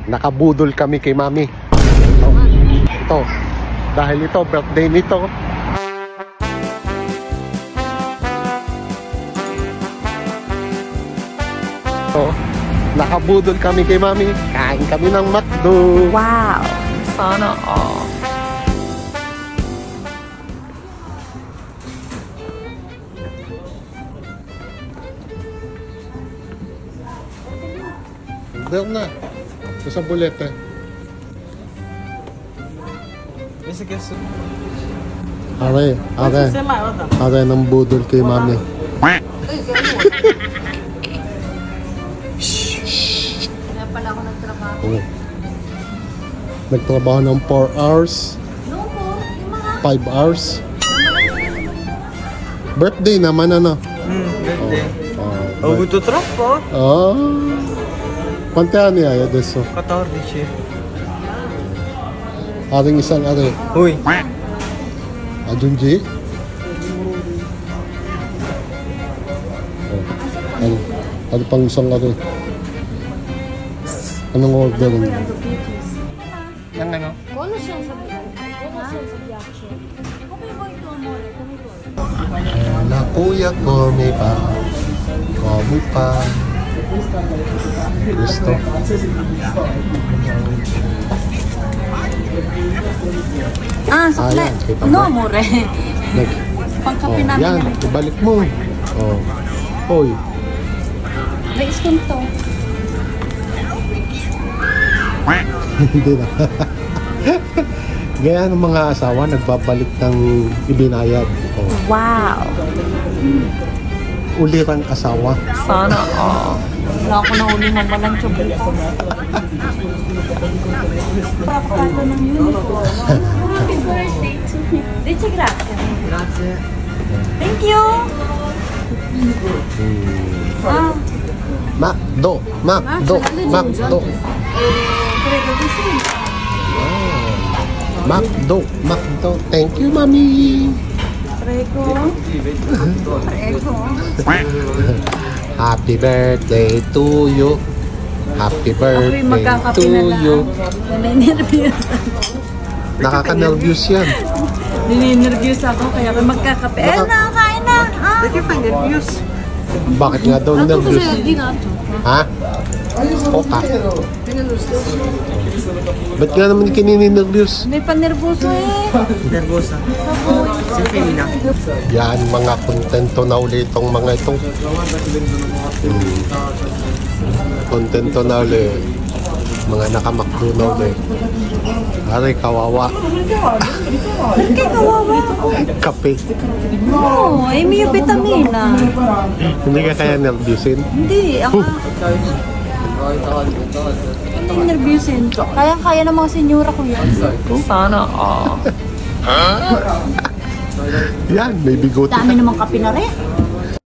nakabudol kami kay Mami. Ito. Dahil ito, birthday nito. So, nakabudol kami kay Mami. Kain kami ng McDo. Wow! Sana all. Dahil na. Sa bulete. Are ng budol kay Mami. Kaya pala ako nagtrabaho. Oh. Nagtrabaho ng 4 hours. 5 hours. Birthday naman ano? Birthday. Oh, Avuto troppo? oh. Quante anni hai adesso? 14. Aring isang are. Uy. Aggiungi? Oh. Ano pang isang are? Anong order mo? Yang ano? La kuya come pa? Come pa? Gusto. Sukle. Ayan, kita mo. No, amore. Pangkape namin Yan, yan. ibalik mo. Oh. Hoy. May iskunto. Hindi na. Gaya ng mga asawa, nagbabalik ng ibinayad. Oh. Wow! Ulirang asawa. Sana all. Wala ako na uli ng walang chocolate. Papakato ng uniform. Happy birthday to me. Dice grazie. Grazie. Thank you! Macdo, Macdo, Macdo. Prego di sì. Macdo, Macdo. Thank you, Mami. Prego. Prego. Happy birthday to you. Happy Ako'y birthday magkakape to na lang. you. Naninervyos. Nakaka-nervous yan. Naninervyos ako kaya ako'y magkakape. Kain na! Perché fai nervous? Bakit nga daw nervous? Ha? Oka. Ba't nga naman kinininervyos? May panervoso eh. Nervosa. Si Femina. Yan, mga kontento na ulit itong mga itong. Kontento na ulit. Mga nakamakdo na ulit. Aray, kawawa. Ba't kayo kawawa? Kape. No, eh may vitamina. Hindi ka kaya nervyusin? Hindi, ang nervyusin. Kaya ng mga senyora ko yan. Sana all. Yan, may bigote. Dami namang kape na rin.